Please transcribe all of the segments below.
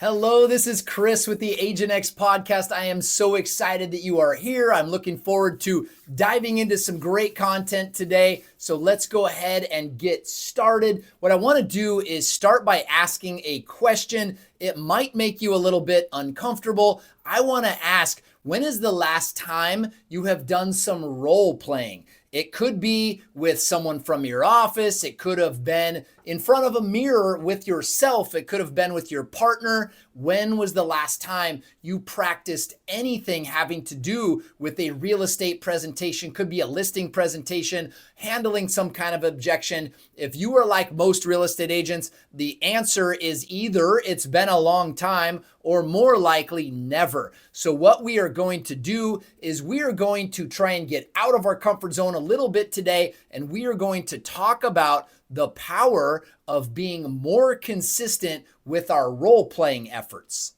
Hello, this is Chris with the AGENTx podcast. I am so excited that you are here. I'm looking forward to diving into some great content today. So let's go ahead and get started. What I want to do is start by asking a question. It might make you a little bit uncomfortable. I want to ask, when is the last time you have done some role playing? It could be with someone from your office. It could have been in front of a mirror with yourself. It could have been with your partner. When was the last time you practiced anything having to do with a real estate presentation? Could be a listing presentation, handling some kind of objection. If you are like most real estate agents, the answer is either it's been a long time or more likely never. So what we are going to do is we are going to try and get out of our comfort zone a little bit today, and we are going to talk about the power of being more consistent with our role-playing efforts.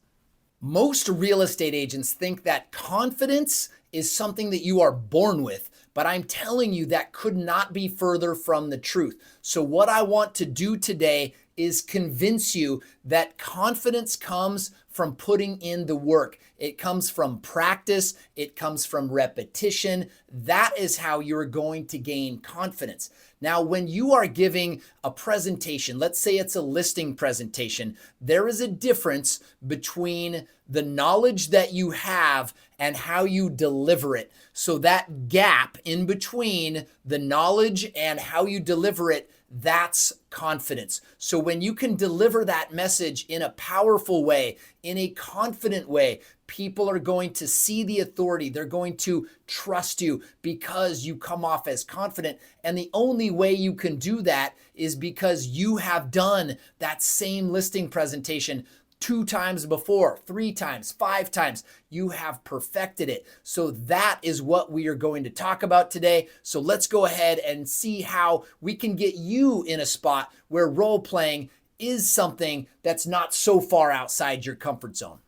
Most real estate agents think that confidence is something that you are born with, but I'm telling you that could not be further from the truth. So what I want to do today is convince you that confidence comes from putting in the work. It comes from practice. It comes from repetition. That is how you're going to gain confidence. Now, when you are giving a presentation, let's say it's a listing presentation, there is a difference between the knowledge that you have and how you deliver it. So that gap in between the knowledge and how you deliver it, that's confidence. So when you can deliver that message in a powerful way, in a confident way, people are going to see the authority. They're going to trust you because you come off as confident. And the only way you can do that is because you have done that same listing presentation 2 times before, 3 times, 5 times. You have perfected it. So that is what we are going to talk about today. So let's go ahead and see how we can get you in a spot where role playing is something that's not so far outside your comfort zone.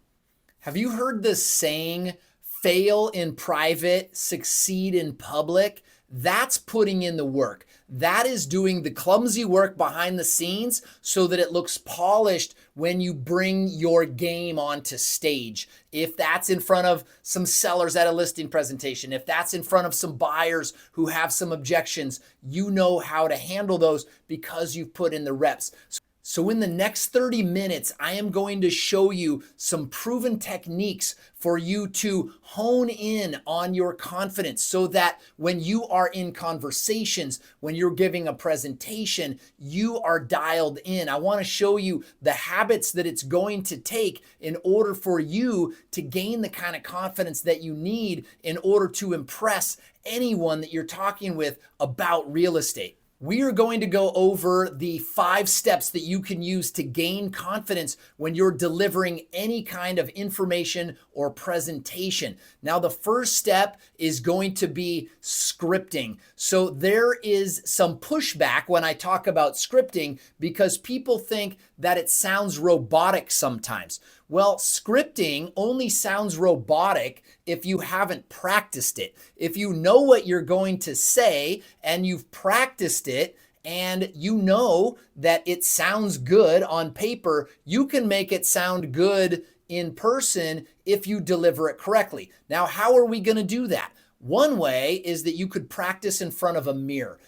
Have you heard the saying, fail in private, succeed in public? That's putting in the work. That is doing the clumsy work behind the scenes so that it looks polished when you bring your game onto stage. If that's in front of some sellers at a listing presentation, if that's in front of some buyers who have some objections, you know how to handle those because you've put in the reps. So in the next 30 minutes, I am going to show you some proven techniques for you to hone in on your confidence so that when you are in conversations, when you're giving a presentation, you are dialed in. I want to show you the habits that it's going to take in order for you to gain the kind of confidence that you need in order to impress anyone that you're talking with about real estate. We are going to go over the 5 steps that you can use to gain confidence when you're delivering any kind of information or presentation. Now, the first step is going to be scripting. So there is some pushback when I talk about scripting because people think that it sounds robotic sometimes. Well, scripting only sounds robotic if you haven't practiced it. If you know what you're going to say and you've practiced it and you know that it sounds good on paper, you can make it sound good in person if you deliver it correctly. Now, how are we going to do that? One way is that you could practice in front of a mirror.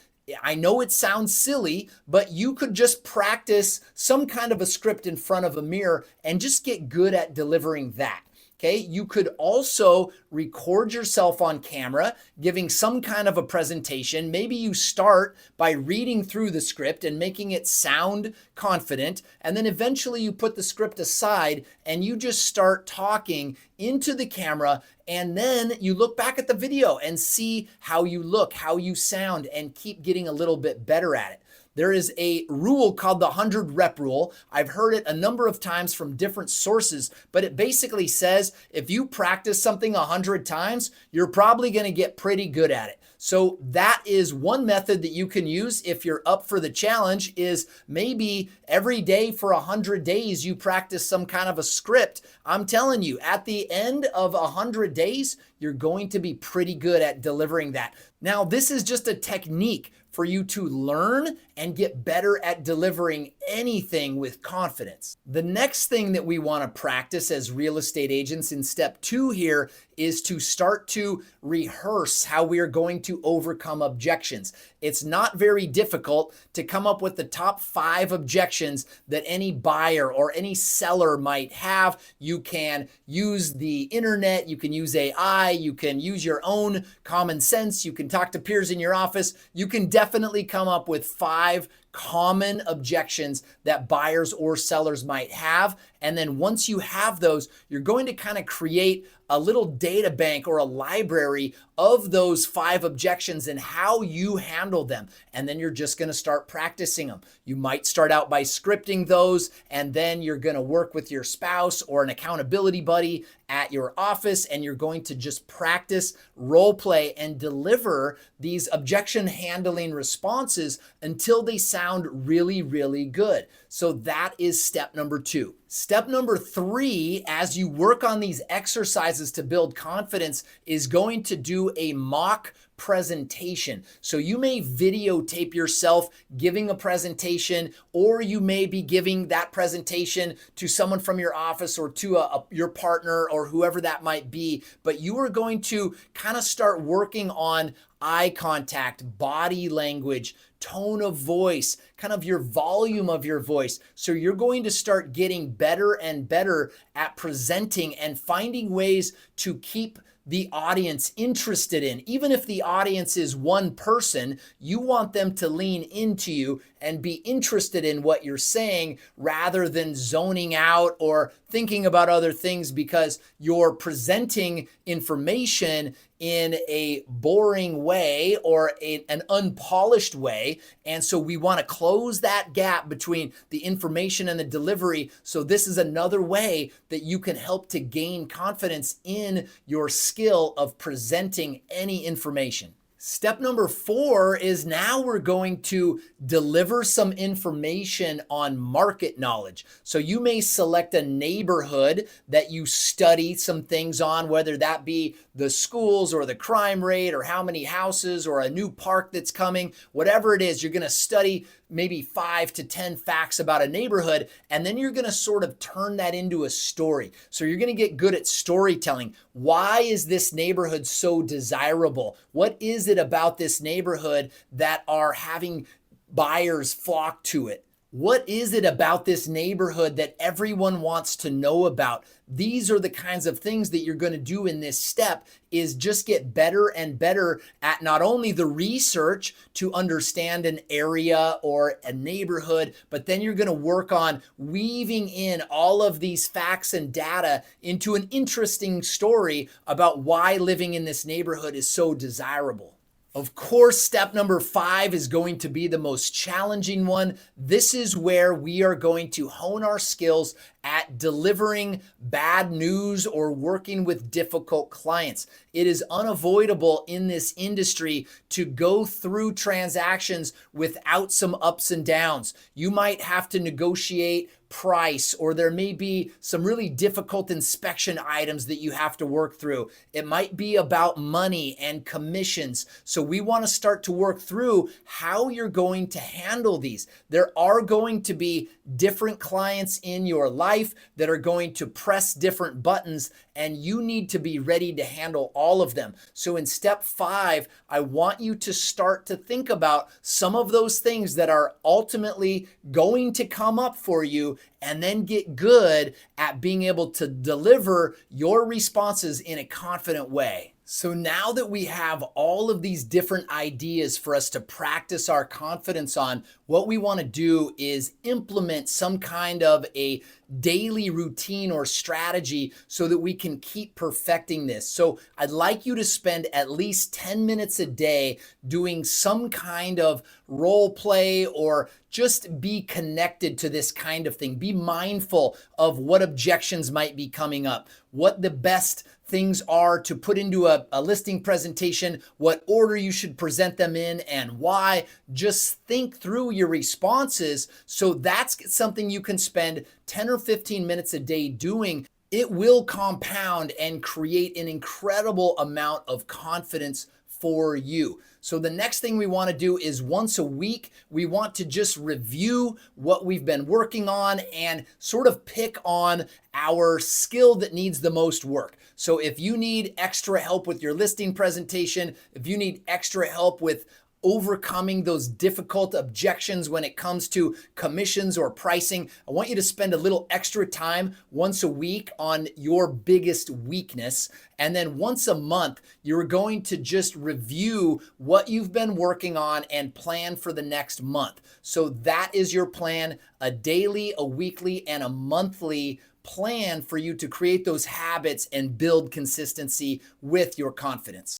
I know it sounds silly, but you could just practice some kind of a script in front of a mirror and just get good at delivering that. Okay, you could also record yourself on camera, giving some kind of a presentation. Maybe you start by reading through the script and making it sound confident, and then eventually you put the script aside and you just start talking into the camera, and then you look back at the video and see how you look, how you sound, and keep getting a little bit better at it. There is a rule called the 100 rep rule. I've heard it a number of times from different sources, but it basically says if you practice something 100 times, you're probably going to get pretty good at it. So that is one method that you can use if you're up for the challenge, is maybe every day for 100 days you practice some kind of a script. I'm telling you, at the end of 100 days, you're going to be pretty good at delivering that. Now, this is just a technique for you to learn and get better at delivering anything with confidence. The next thing that we want to practice as real estate agents in step 2 here is to start to rehearse how we are going to overcome objections. It's not very difficult to come up with the top 5 objections that any buyer or any seller might have. You can use the internet, you can use AI, you can use your own common sense, you can talk to peers in your office. You can definitely come up with 5 common objections that buyers or sellers might have. And then once you have those, you're going to kind of create a little data bank or a library of those 5 objections and how you handle them. And then you're just going to start practicing them. You might start out by scripting those, and then you're going to work with your spouse or an accountability buddy at your office, and you're going to just practice role play and deliver these objection handling responses until they sound really, really good. So that is step number 2. Step number 3, as you work on these exercises to build confidence, is going to do a mock presentation. So you may videotape yourself giving a presentation, or you may be giving that presentation to someone from your office or to your partner or whoever that might be. But you are going to kind of start working on eye contact, body language, tone of voice, kind of your volume of your voice. So you're going to start getting better and better at presenting and finding ways to keep the audience interested in. Even if the audience is one person, you want them to lean into you and be interested in what you're saying rather than zoning out or thinking about other things because you're presenting information in a boring way or an unpolished way. And so we want to close that gap between the information and the delivery. So this is another way that you can help to gain confidence in your skill of presenting any information. Step number 4 is now we're going to deliver some information on market knowledge. So you may select a neighborhood that you study some things on, whether that be the schools or the crime rate or how many houses or a new park that's coming, whatever it is, you're going to study maybe 5 to 10 facts about a neighborhood, and then you're going to sort of turn that into a story. So you're going to get good at storytelling. Why is this neighborhood so desirable? What is it about this neighborhood that are having buyers flock to it? What is it about this neighborhood that everyone wants to know about? These are the kinds of things that you're going to do in this step, is just get better and better at not only the research to understand an area or a neighborhood, but then you're going to work on weaving in all of these facts and data into an interesting story about why living in this neighborhood is so desirable. Of course, step number 5 is going to be the most challenging one. This is where we are going to hone our skills at delivering bad news or working with difficult clients. It is unavoidable in this industry to go through transactions without some ups and downs. You might have to negotiate price, or there may be some really difficult inspection items that you have to work through. It might be about money and commissions. So we want to start to work through how you're going to handle these. There are going to be different clients in your life that are going to press different buttons, and you need to be ready to handle all of them. So in step 5, I want you to start to think about some of those things that are ultimately going to come up for you, and then get good at being able to deliver your responses in a confident way. So now that we have all of these different ideas for us to practice our confidence on, what we want to do is implement some kind of a daily routine or strategy so that we can keep perfecting this. So I'd like you to spend at least 10 minutes a day doing some kind of role play, or just be connected to this kind of thing. Be mindful of what objections might be coming up, what the best things are to put into a listing presentation, what order you should present them in, and why. Just think through your responses. So that's something you can spend 10 or 15 minutes a day doing. It will compound and create an incredible amount of confidence for you. So the next thing we want to do is once a week, we want to just review what we've been working on and sort of pick on our skill that needs the most work. So if you need extra help with your listing presentation, if you need extra help with overcoming those difficult objections when it comes to commissions or pricing, I want you to spend a little extra time once a week on your biggest weakness. And then once a month, you're going to just review what you've been working on and plan for the next month. So that is your plan: a daily, a weekly, and a monthly plan for you to create those habits and build consistency with your confidence.